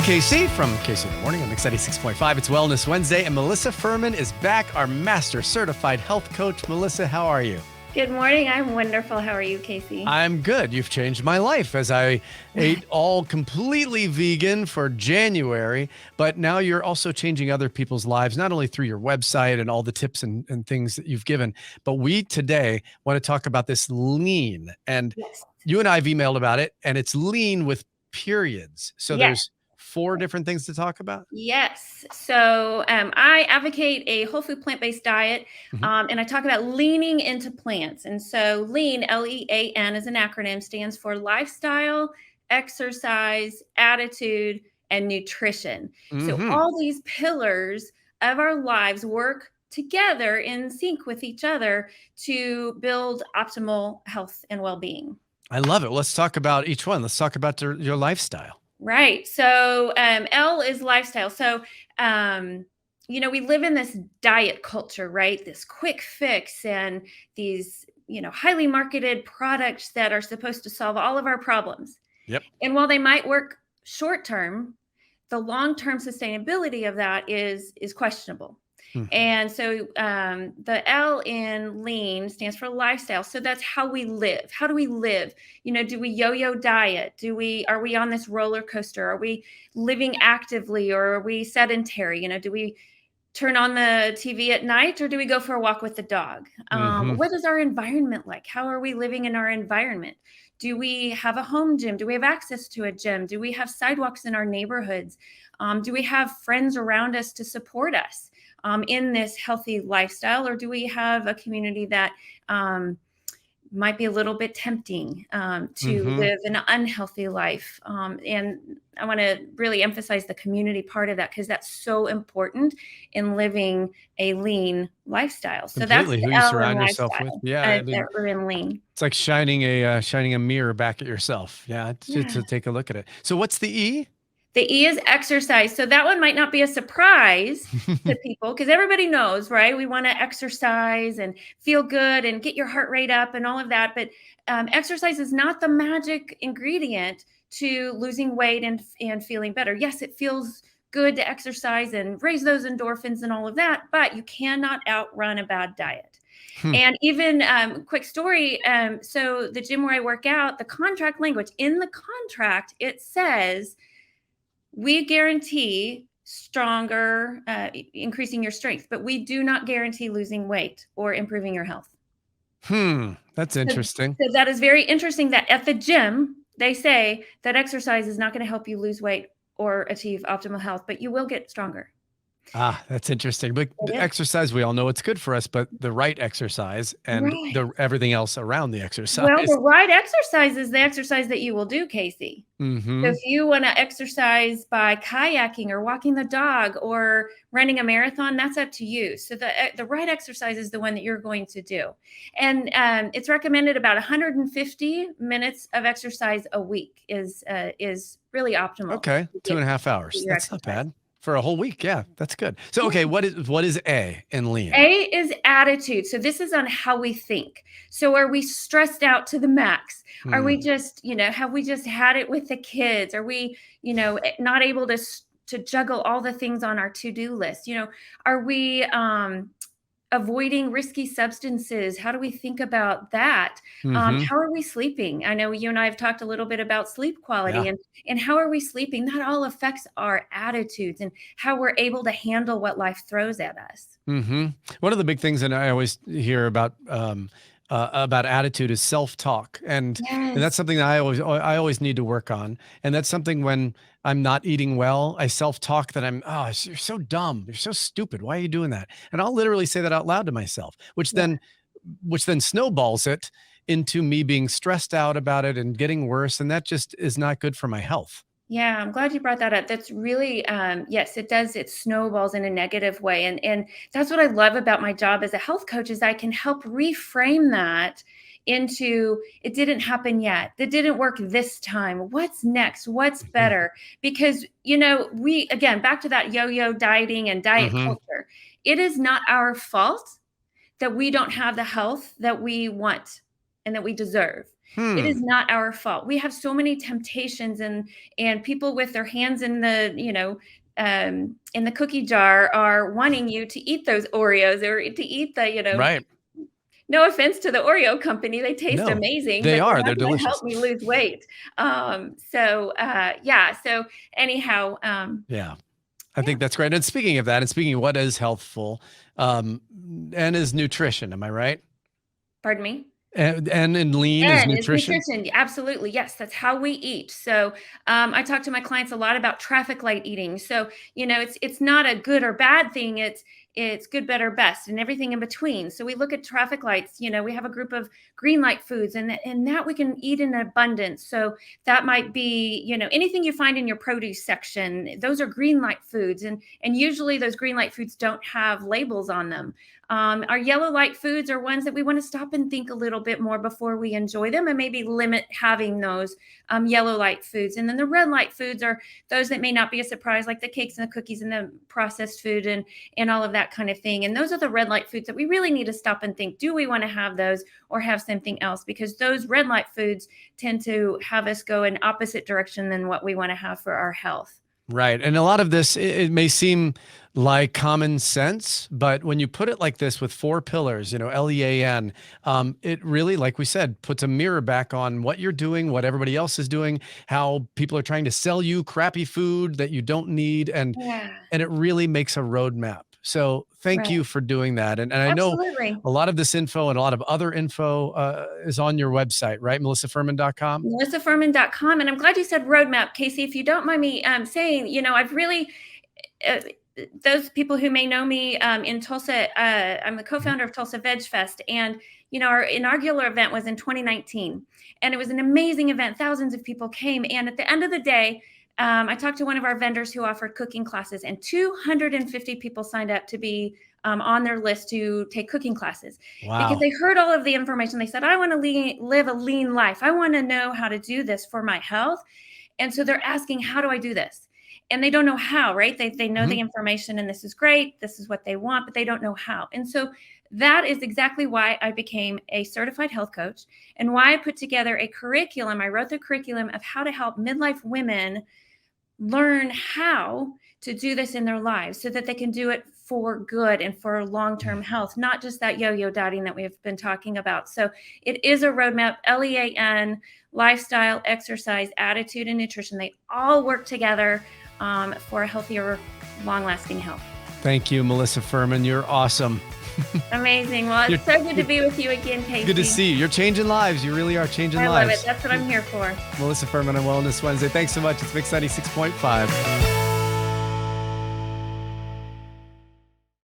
KC from KC in the Morning on 96.5. It's Wellness Wednesday, and Melissa Furman is back, our Master Certified Health Coach. Melissa, how are you? Good morning. I'm wonderful. How are you, Casey? I'm good. You've changed my life as I ate all completely vegan for January, but now you're also changing other people's lives, not only through your website and all the tips and things that you've given, but we today want to talk about this L.E.A.N. And Yes. you and I have emailed about it, and it's lean with periods. So Yes. there's 4 different things to talk about? Yes. So I advocate a whole food plant-based diet, and I talk about leaning into plants. And so L.E.A.N, L-E.A.N is an acronym, stands for lifestyle, exercise, attitude, and nutrition. So all these pillars of our lives work together in sync with each other to build optimal health and well-being. I love it. Let's talk about each one. Let's talk about your lifestyle. Right. So L is lifestyle. So, we live in this diet culture, right? This quick fix and these, highly marketed products that are supposed to solve all of our problems. Yep. And while they might work short term, the long-term sustainability of that is questionable. And so the L in L.E.A.N stands for lifestyle. So that's how we live. How do we live? Do we yo-yo diet? Are we on this roller coaster? Are we living actively, or are we sedentary? Do we turn on the TV at night, or do we go for a walk with the dog? What is our environment like? How are we living in our environment? Do we have a home gym? Do we have access to a gym? Do we have sidewalks in our neighborhoods? Do we have friends around us to support us in this healthy lifestyle? Or do we have a community that might be a little bit tempting to live an unhealthy life? And I want to really emphasize the community part of that, because that's so important in living a lean lifestyle. So Completely. that's Who the you L surround in yourself lifestyle, with. Yeah. that we're in lean. It's like shining a mirror back at yourself. Yeah. To take a look at it. So what's the E? The E is exercise. So that one might not be a surprise to people, because everybody knows, right? We want to exercise and feel good and get your heart rate up and all of that. But exercise is not the magic ingredient to losing weight and feeling better. Yes, it feels good to exercise and raise those endorphins and all of that, but you cannot outrun a bad diet. And even quick story. So the gym where I work out, the contract language in the contract, it says, we guarantee stronger, increasing your strength, but we do not guarantee losing weight or improving your health. That's interesting. So that is very interesting that at the gym, they say that exercise is not going to help you lose weight or achieve optimal health, but you will get stronger. That's interesting. But the exercise, we all know it's good for us, but the right exercise and everything else around the exercise. Well, the right exercise is the exercise that you will do, Casey. So if you want to exercise by kayaking or walking the dog or running a marathon, that's up to you. So the right exercise is the one that you're going to do. And it's recommended about 150 minutes of exercise a week is really optimal. Okay, 2.5 hours. That's not bad. For a whole week. Yeah, that's good. So, okay, what is A in L.E.A.N? A is attitude. So this is on how we think. So are we stressed out to the max? Are we just, have we just had it with the kids? Are we, not able to juggle all the things on our to-do list? Are we avoiding risky substances? How do we think about that? How are we sleeping? I know you and I have talked a little bit about sleep quality and how are we sleeping? That all affects our attitudes and how we're able to handle what life throws at us. One of the big things that I always hear about attitude is self-talk. And that's something that I always need to work on. And that's something when I'm not eating well, I self-talk that you're so dumb. You're so stupid. Why are you doing that? And I'll literally say that out loud to myself, which then snowballs it into me being stressed out about it and getting worse. And that just is not good for my health. Yeah, I'm glad you brought that up. That's really, yes, it does. It snowballs in a negative way. And that's what I love about my job as a health coach is I can help reframe that into, it didn't happen yet. That didn't work this time. What's next? What's better? Because, again, back to that yo-yo dieting and diet culture, it is not our fault that we don't have the health that we want and that we deserve. It is not our fault. We have so many temptations, and people with their hands in the, in the cookie jar are wanting you to eat those Oreos or to eat the, Right. no offense to the Oreo company, they taste No, amazing, they but are. they're They're not going to delicious. help me lose weight. Yeah. So anyhow, Yeah. I yeah. think that's great. And speaking of that, and speaking of what is healthful, and is nutrition. Am I right? Pardon me? And in lean is N is nutrition. nutrition. Absolutely. Yes, that's how we eat. So I talk to my clients a lot about traffic light eating. So, it's not a good or bad thing. It's good, better, best, and everything in between. So we look at traffic lights. We have a group of green light foods, and that we can eat in abundance. So that might be, anything you find in your produce section. Those are green light foods, and usually those green light foods don't have labels on them. Our yellow light foods are ones that we want to stop and think a little bit more before we enjoy them, and maybe limit having those yellow light foods. And then the red light foods are those that may not be a surprise, like the cakes and the cookies and the processed food and all of that kind of thing. And those are the red light foods that we really need to stop and think, do we want to have those or have something else? Because those red light foods tend to have us go in opposite direction than what we want to have for our health. Right. And a lot of this, it may seem like common sense, but when you put it like this with 4 pillars, L.E.A.N, it really, like we said, puts a mirror back on what you're doing, what everybody else is doing, how people are trying to sell you crappy food that you don't need. Yeah. And it really makes a roadmap. So thank Right. you for doing that. And I know Absolutely. a lot of this info and a lot of other info is on your website, right? MelissaFurman.com. MelissaFurman.com. And I'm glad you said roadmap, Casey. If you don't mind me saying, I've really, uh, those people who may know me in Tulsa, I'm the co-founder of Tulsa Veg Fest. And, our inaugural event was in 2019. And it was an amazing event. Thousands of people came. And at the end of the day, I talked to one of our vendors who offered cooking classes, and 250 people signed up to be on their list to take cooking classes because Wow. they heard all of the information. They said, I want to live a lean life. I want to know how to do this for my health. And so they're asking, how do I do this? And they don't know how, right? They know the information and this is great. This is what they want, but they don't know how. And so that is exactly why I became a certified health coach and why I put together a curriculum. I wrote the curriculum of how to help midlife women learn how to do this in their lives so that they can do it for good and for long-term health, not just that yo-yo dieting that we've been talking about. So it is a roadmap, L.E.A.N, lifestyle, exercise, attitude, and nutrition. They all work together for a healthier, long-lasting health. Thank you, Melissa Furman. You're awesome. Amazing. Well, it's so good to be with you again, Casey. Good to see you. You're changing lives. You really are changing I lives. love it. That's what I'm here for. Melissa Furman on Wellness Wednesday. Thanks so much. It's Mix 96.5.